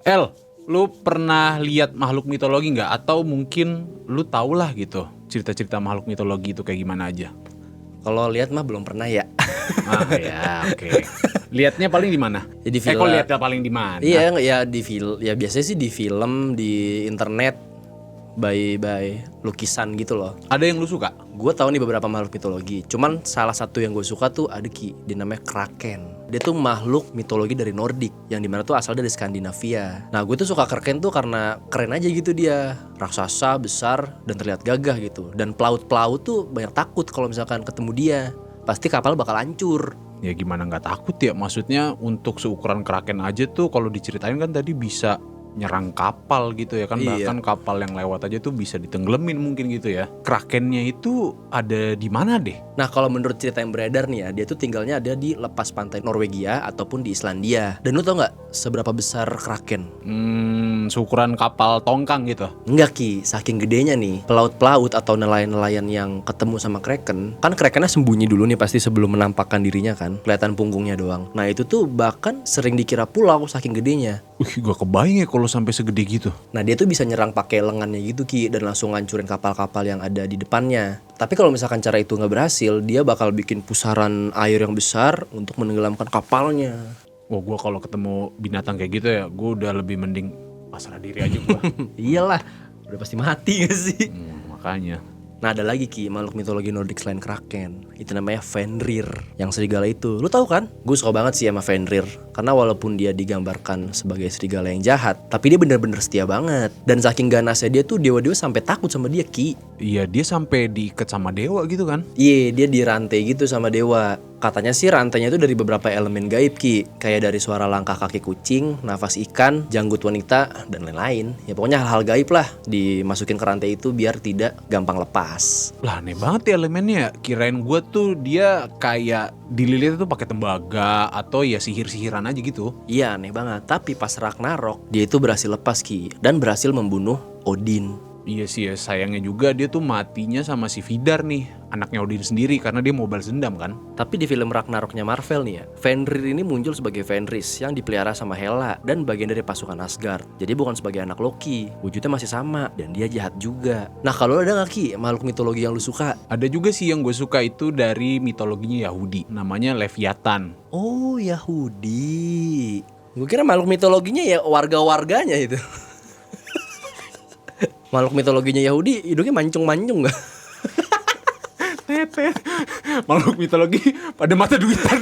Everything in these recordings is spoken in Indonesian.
El, lu pernah lihat makhluk mitologi nggak? Atau mungkin lu tau lah gitu cerita-cerita makhluk mitologi itu kayak gimana aja? Kalau lihat mah belum pernah ya. Ah ya, oke. Lihatnya paling di mana? Ya, di Kok film. lihatnya paling di mana? Iya, ya di film. Ya biasanya sih di film, di internet, by lukisan gitu loh. Ada yang lu suka? Gue tahu nih beberapa makhluk mitologi. Cuman salah satu yang gue suka tuh ada dia namanya Kraken. Dia tuh makhluk mitologi dari Nordik, yang dimana tuh asal dari Skandinavia. Nah gue tuh suka Kraken tuh karena keren aja gitu dia. Raksasa, besar, dan terlihat gagah gitu. Dan pelaut-pelaut tuh banyak takut kalau misalkan ketemu dia. Pasti kapal bakal hancur. Ya gimana nggak takut ya? Maksudnya untuk seukuran Kraken aja tuh kalau diceritain kan tadi bisa nyerang kapal gitu ya kan. Iya. Bahkan kapal yang lewat aja tuh bisa ditenggelamin mungkin gitu ya. Krakennya itu ada di mana deh? Nah kalau menurut cerita yang beredar nih ya, dia tuh tinggalnya ada di lepas pantai Norwegia ataupun di Islandia. Dan lu tau gak seberapa besar Kraken? Seukuran kapal tongkang gitu. Enggak Ki, saking gedenya nih, pelaut-pelaut atau nelayan-nelayan yang ketemu sama Kraken, kan Krakennya sembunyi dulu nih pasti sebelum menampakkan dirinya kan, kelihatan punggungnya doang. Nah itu tuh bahkan sering dikira pulau saking gedenya. Gak kebayang ya kalau sampai segede gitu. Nah dia tuh bisa nyerang pakai lengannya gitu Ki, dan langsung ngancurin kapal-kapal yang ada di depannya. Tapi kalau misalkan cara itu nggak berhasil, dia bakal bikin pusaran air yang besar untuk menenggelamkan kapalnya. Wah, gue kalau ketemu binatang kayak gitu ya, gue udah lebih mending pasrah diri aja gue. Iyalah, udah pasti mati gak sih? Makanya. Nah ada lagi Ki, makhluk mitologi Nordik selain Kraken. Itu namanya Fenrir, yang serigala itu. Lu tahu kan? Gue suka banget sih sama Fenrir. Karena walaupun dia digambarkan sebagai serigala yang jahat, tapi dia bener-bener setia banget. Dan saking ganasnya dia tuh, dewa-dewa sampai takut sama dia Ki. Iya, dia sampai diikat sama dewa gitu kan. Iya, dia dirantai gitu sama dewa. Katanya sih rantainya itu dari beberapa elemen gaib Ki. Kayak dari suara langkah kaki kucing, nafas ikan, janggut wanita, dan lain-lain. Ya pokoknya hal-hal gaib lah dimasukin ke rantai itu biar tidak gampang lepas. Lah aneh banget ya elemennya. Kirain gue tuh dia kayak dililit tuh pakai tembaga atau ya sihir-sihiran aja gitu. Iya aneh banget. Tapi pas Ragnarok dia itu berhasil lepas Ki. Dan berhasil membunuh Odin. Iya sih ya, sayangnya juga dia tuh matinya sama si Vidar nih, anaknya Odin sendiri, karena dia mau balas dendam kan. Tapi di film Ragnaroknya Marvel nih ya, Fenrir ini muncul sebagai Fenris yang dipelihara sama Hela dan bagian dari pasukan Asgard. Jadi bukan sebagai anak Loki, wujudnya masih sama dan dia jahat juga. Nah kalau ada gak Ki makhluk mitologi yang lu suka? Ada juga sih yang gue suka itu dari mitologinya Yahudi, namanya Leviathan. Oh Yahudi. Gue kira makhluk mitologinya ya warga-warganya itu. Makhluk mitologinya Yahudi hidungnya mancung-mancung gak? Tete. Makhluk mitologi pada mata duitan.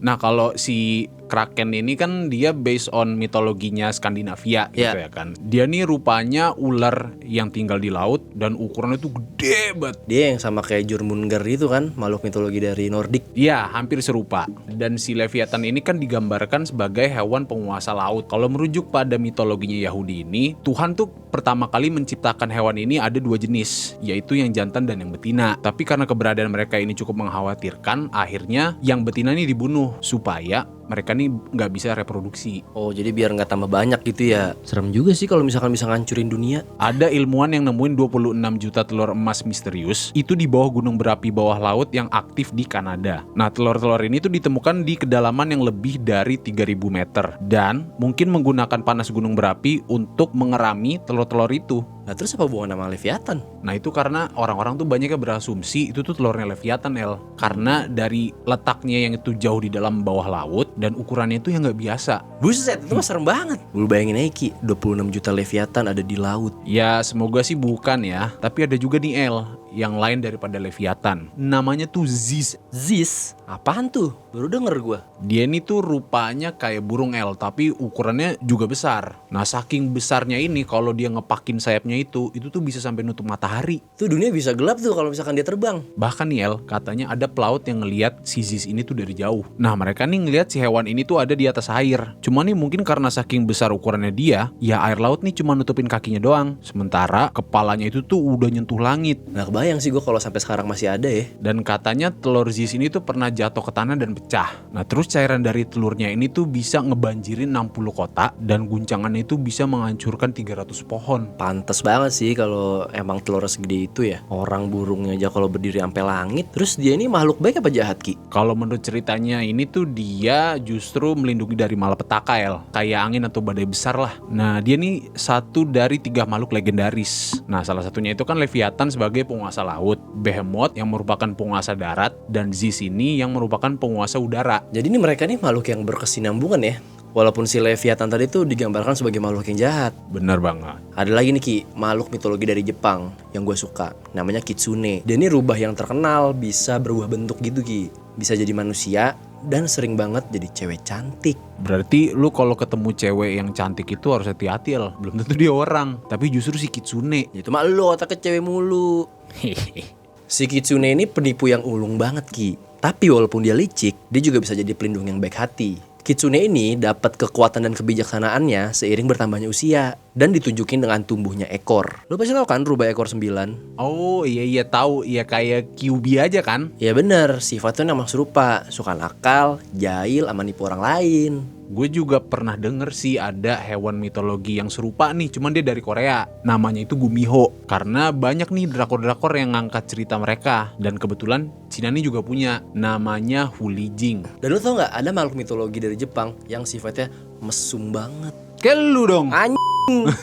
Nah kalau si Kraken ini kan dia based on mitologinya Skandinavia gitu ya kan. Dia nih rupanya ular yang tinggal di laut dan ukurannya tuh gede banget. Dia yang sama kayak Jormungandr itu kan, makhluk mitologi dari Nordik. Iya, hampir serupa. Dan si Leviathan ini kan digambarkan sebagai hewan penguasa laut. Kalau merujuk pada mitologinya Yahudi ini, Tuhan tuh pertama kali menciptakan hewan ini ada dua jenis, yaitu yang jantan dan yang betina. Tapi karena keberadaan mereka ini cukup mengkhawatirkan, akhirnya yang betina ini dibunuh supaya mereka nih nggak bisa reproduksi. Oh jadi biar nggak tambah banyak gitu ya. Serem juga sih kalau misalkan bisa ngancurin dunia. Ada ilmuwan yang nemuin 26 juta telur emas misterius itu di bawah gunung berapi bawah laut yang aktif di Kanada. Nah telur-telur ini tuh ditemukan di kedalaman yang lebih dari 3000 meter dan mungkin menggunakan panas gunung berapi untuk mengerami telur-telur itu. Nah terus apa hubungan sama Leviathan? Nah itu karena orang-orang tuh banyak yang berasumsi itu tuh telurnya Leviathan El. Karena dari letaknya yang itu jauh di dalam bawah laut dan ukurannya itu yang gak biasa. Buset, itu mah serem banget. Lu bayangin aja Ki, 26 juta Leviathan ada di laut. Ya semoga sih bukan ya. Tapi ada juga nih El, yang lain daripada Leviathan. Namanya tuh Zeus. Zeus? Apaan tuh? Baru denger gua. Dia ini tuh rupanya kayak burung El, tapi ukurannya juga besar. Nah saking besarnya ini kalau dia ngepakin sayapnya itu tuh bisa sampai nutup matahari. Tuh dunia bisa gelap tuh kalau misalkan dia terbang. Bahkan nih El, katanya ada pelaut yang ngelihat si Zeus ini tuh dari jauh. Nah mereka nih ngelihat si hewan ini tuh ada di atas air. Cuma nih mungkin karena saking besar ukurannya dia, ya air laut nih cuma nutupin kakinya doang. Sementara kepalanya itu tuh udah nyentuh langit. Nah kebayang sih gua kalau sampai sekarang masih ada ya. Dan katanya telur Zeus ini tuh pernah jatuh ke tanah dan pecah. Nah terus cairan dari telurnya ini tuh bisa ngebanjirin 60 kota dan guncangannya itu bisa menghancurkan 300 pohon. Pantes banget sih kalau emang telur segede itu ya. Orang burungnya aja kalau berdiri sampai langit. Terus dia ini makhluk baik apa jahat, Ki? Kalau menurut ceritanya ini tuh dia justru melindungi dari malapetaka El, kayak angin atau badai besar lah. Nah dia nih satu dari 3 makhluk legendaris. Nah salah satunya itu kan Leviathan sebagai penguasa laut, Behemoth yang merupakan penguasa darat, dan Zeus ini yang merupakan penguasa udara. Jadi ini mereka nih makhluk yang berkesinambungan ya. Walaupun si Leviathan tadi tuh digambarkan sebagai makhluk yang jahat. Bener banget. Ada lagi nih Ki, makhluk mitologi dari Jepang yang gue suka. Namanya Kitsune. Dia ini rubah yang terkenal, bisa berubah bentuk gitu Ki. Bisa jadi manusia dan sering banget jadi cewek cantik. Berarti lu kalau ketemu cewek yang cantik itu harus hati-hati El. Belum tentu dia orang, tapi justru si Kitsune. Itu mah lu otaknya cewek mulu. Si Kitsune ini penipu yang ulung banget Ki. Tapi walaupun dia licik, dia juga bisa jadi pelindung yang baik hati. Kitsune ini dapat kekuatan dan kebijaksanaannya seiring bertambahnya usia dan ditunjukin dengan tumbuhnya ekor. Lu pasti tahu kan rubah ekor 9? Oh iya tahu, ya kayak Kyuubi aja kan? Ya bener, sifatnya memang serupa, suka nakal, jahil, sama nipu orang lain. Gue juga pernah denger sih ada hewan mitologi yang serupa nih, cuman dia dari Korea. Namanya itu Gumiho. Karena banyak nih drakor-drakor yang ngangkat cerita mereka. Dan kebetulan Cina nih juga punya, namanya Hulijing. Dan lu tau gak, ada makhluk mitologi dari Jepang yang sifatnya mesum banget. Kayak lu dong. Anjing.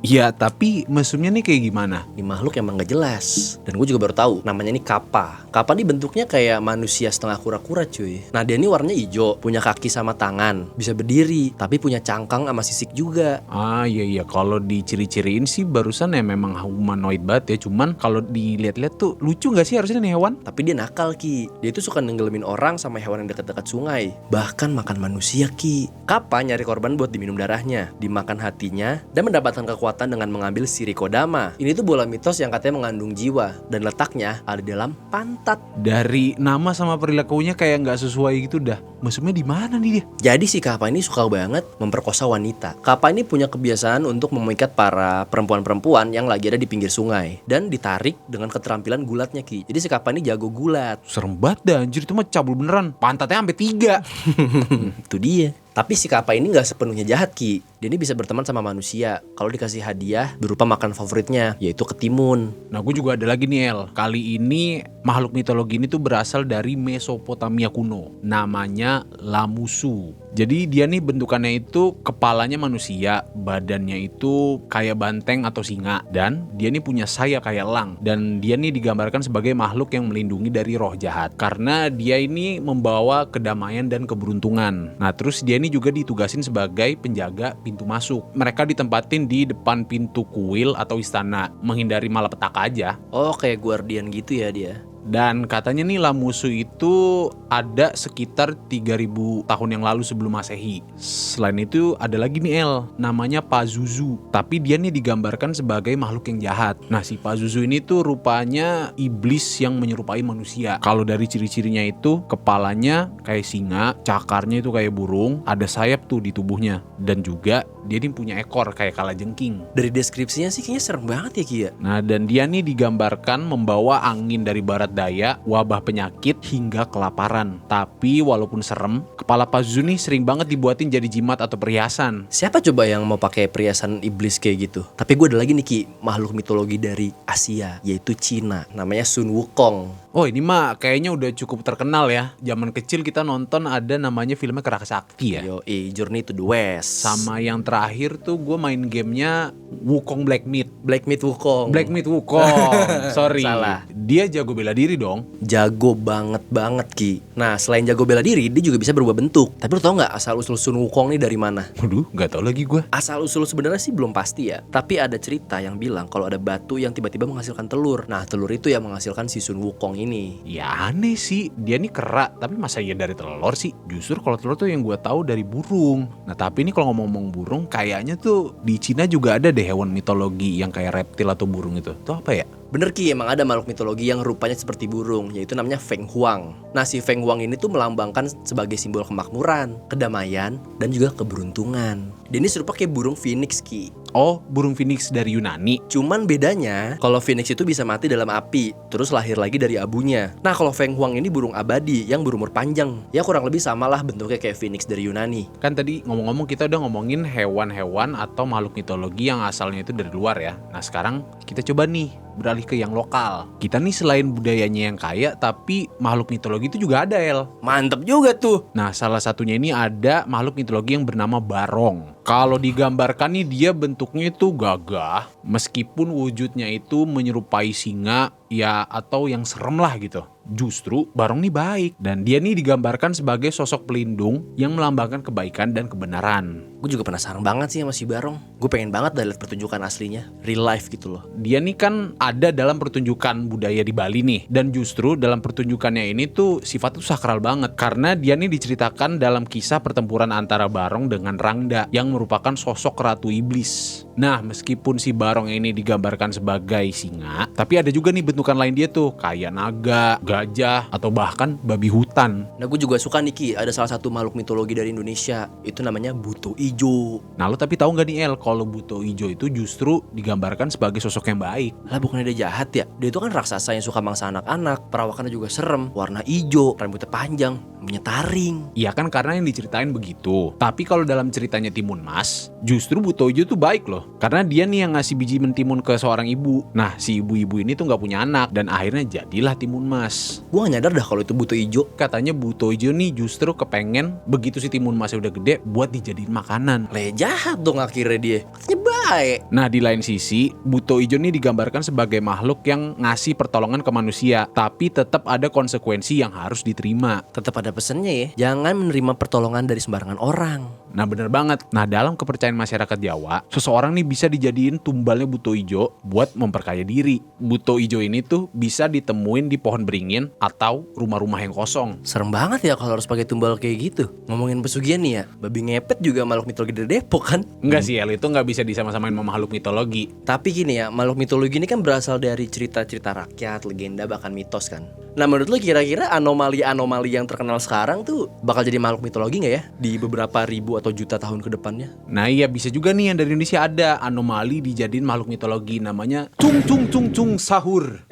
Iya, tapi mesumnya nih kayak gimana? Ini makhluk emang gak jelas. Dan gue juga baru tahu namanya ini Kappa. Kappa ini bentuknya kayak manusia setengah kura-kura cuy. Nah dia ini warnanya hijau, punya kaki sama tangan, bisa berdiri, tapi punya cangkang sama sisik juga. Ah iya, kalau diciri-ciriin sih barusan ya memang humanoid banget ya. Cuman kalau dilihat-lihat tuh lucu gak sih harusnya nih hewan? Tapi dia nakal Ki. Dia itu suka nenggelamin orang sama hewan yang dekat-dekat sungai. Bahkan makan manusia Ki. Kappa nyari korban buat diminum darahnya, dimakan hatinya, dan mendapatkan kekuatan dengan mengambil Shirikodama. Ini tuh bola mitos yang katanya mengandung jiwa dan letaknya ada di dalam pantat. Dari nama sama perilakunya kayak nggak sesuai gitu dah. Mesumnya di mana nih dia? Jadi si Kappa ini suka banget memperkosa wanita. Kappa ini punya kebiasaan untuk memikat para perempuan-perempuan yang lagi ada di pinggir sungai dan ditarik dengan keterampilan gulatnya Ki. Jadi si Kappa ini jago gulat. Serem banget dah anjir, itu mah cabul beneran. Pantatnya sampai 3. Itu dia. Tapi si Kappa ini gak sepenuhnya jahat Ki. Dia ini bisa berteman sama manusia kalau dikasih hadiah berupa makan favoritnya, yaitu ketimun. Nah gue juga ada lagi nih El. Kali ini makhluk mitologi ini tuh berasal dari Mesopotamia kuno. Namanya Lamusu. Jadi dia nih bentukannya itu kepalanya manusia, badannya itu kayak banteng atau singa, dan dia nih punya sayap kayak elang. Dan dia nih digambarkan sebagai makhluk yang melindungi dari roh jahat karena dia ini membawa kedamaian dan keberuntungan. Nah terus dia ini juga ditugasin sebagai penjaga pintu masuk. Mereka ditempatin di depan pintu kuil atau istana, menghindari malapetaka aja. Oh kayak guardian gitu ya dia. Dan katanya nih Lamusu itu ada sekitar 3000 tahun yang lalu sebelum Masehi. Selain itu ada lagi nih El, namanya Pazuzu. Tapi dia nih digambarkan sebagai makhluk yang jahat. Nah si Pazuzu ini tuh rupanya iblis yang menyerupai manusia. Kalau dari ciri-cirinya itu kepalanya kayak singa, cakarnya itu kayak burung, ada sayap tuh di tubuhnya. Dan juga dia nih punya ekor kayak kalajengking. Dari deskripsinya sih kayaknya serem banget ya Ki ya. Nah dan dia nih digambarkan membawa angin dari barat daya, wabah penyakit, hingga kelaparan. Tapi walaupun serem, kepala Pazuzu nih sering banget dibuatin jadi jimat atau perhiasan. Siapa coba yang mau pakai perhiasan iblis kayak gitu? Tapi gue ada lagi nih Ki, makhluk mitologi dari Asia, yaitu Cina. Namanya Sun Wukong. Oh ini mah kayaknya udah cukup terkenal ya. Zaman kecil kita nonton ada namanya filmnya Kerak Sakti ya. Yoi, Journey to the West. Sama yang terakhir tuh gue main gamenya Wukong Black Myth. Black Myth Wukong. Black Myth Wukong. Sorry. Salah. Dia jago bela diri dong. Jago banget Ki. Nah selain jago bela diri, dia juga bisa berubah bentuk. Tapi lu tau gak asal usul Sun Wukong nih dari mana? Waduh, gak tau lagi gue. Asal usul sebenarnya sih belum pasti ya. Tapi ada cerita yang bilang kalau ada batu yang tiba-tiba menghasilkan telur. Nah telur itu yang menghasilkan si Sun Wukong ini. Ya aneh sih, dia nih kerak, tapi masa iya dari telur sih? Justru kalau telur tuh yang gue tahu dari burung. Nah tapi ini kalau ngomong-ngomong burung, kayaknya tuh di Cina juga ada deh hewan mitologi yang kayak reptil atau burung itu. Itu apa ya? Bener Ki, emang ada makhluk mitologi yang rupanya seperti burung, yaitu namanya Feng Huang. Nah si Feng Huang ini tuh melambangkan sebagai simbol kemakmuran, kedamaian, dan juga keberuntungan. Dia ini serupa kayak burung phoenix Ki. Oh, burung phoenix dari Yunani. Cuman bedanya, kalau phoenix itu bisa mati dalam api, terus lahir lagi dari abunya. Nah, kalau Feng Huang ini burung abadi yang berumur panjang. Ya kurang lebih samalah bentuknya kayak phoenix dari Yunani. Kan tadi ngomong-ngomong kita udah ngomongin hewan-hewan atau makhluk mitologi yang asalnya itu dari luar ya. Nah sekarang kita coba nih beralih ke yang lokal. Kita nih selain budayanya yang kaya, tapi makhluk mitologi itu juga ada, El. Mantep juga tuh. Nah salah satunya ini ada makhluk mitologi yang bernama Barong. Kalau digambarkan nih dia bentuknya itu gagah, meskipun wujudnya itu menyerupai singa ya atau yang serem lah gitu. Justru Barong nih baik dan dia nih digambarkan sebagai sosok pelindung yang melambangkan kebaikan dan kebenaran. Gue juga penasaran banget sih sama si Barong. Gue pengen banget lihat pertunjukan aslinya, real life gitu loh. Dia nih kan ada dalam pertunjukan budaya di Bali nih, dan justru dalam pertunjukannya ini tuh sifatnya tuh sakral banget karena dia nih diceritakan dalam kisah pertempuran antara Barong dengan Rangda yang merupakan sosok ratu iblis. Nah, meskipun si Barong ini digambarkan sebagai singa, tapi ada juga nih bentukan lain dia tuh kayak naga, gajah, atau bahkan babi hutan. Nah, gue juga suka nih Ki, ada salah satu makhluk mitologi dari Indonesia, itu namanya Buto Ijo. Nah, lo tapi tahu nggak nih El, kalau Buto Ijo itu justru digambarkan sebagai sosok yang baik. Lah bukannya dia jahat ya? Dia itu kan raksasa yang suka mangsa anak-anak, perawakannya juga serem, warna ijo, rambutnya panjang, punya taring. Iya kan karena yang diceritain begitu. Tapi kalau dalam ceritanya Timun Mas, justru Buto Ijo tuh baik loh. Karena dia nih yang ngasih biji mentimun ke seorang ibu. Nah si ibu-ibu ini tuh gak punya anak dan akhirnya jadilah Timun Mas. Gue gak nyadar dah kalau itu Buto Ijo. Katanya Buto Ijo nih justru kepengen begitu si Timun Masnya udah gede buat dijadiin makanan. Le jahat dong akhirnya dia. Katanya baik. Nah di lain sisi, Buto Ijo nih digambarkan sebagai makhluk yang ngasih pertolongan ke manusia. Tapi tetap ada konsekuensi yang harus diterima. Tetap ada pesannya ya, jangan menerima pertolongan dari sembarangan orang. Nah bener banget. Nah dalam kepercayaan masyarakat Jawa, seseorang nih bisa dijadiin tumbalnya Buto Ijo buat memperkaya diri. Buto Ijo ini tuh bisa ditemuin di pohon beringin atau rumah-rumah yang kosong. Serem banget ya kalau harus pakai tumbal kayak gitu. Ngomongin pesugihan nih ya, babi ngepet juga makhluk mitologi dari Depok kan? Enggak sih El, itu nggak bisa disama-samain sama makhluk mitologi. Tapi gini ya, makhluk mitologi ini kan berasal dari cerita-cerita rakyat, legenda, bahkan mitos kan. Nah menurut lo kira-kira anomali-anomali yang terkenal sekarang tuh bakal jadi makhluk mitologi gak ya? Di beberapa ribu atau juta tahun ke depannya? Nah iya bisa juga nih yang dari Indonesia ada anomali dijadiin makhluk mitologi namanya cung cung cung cung sahur.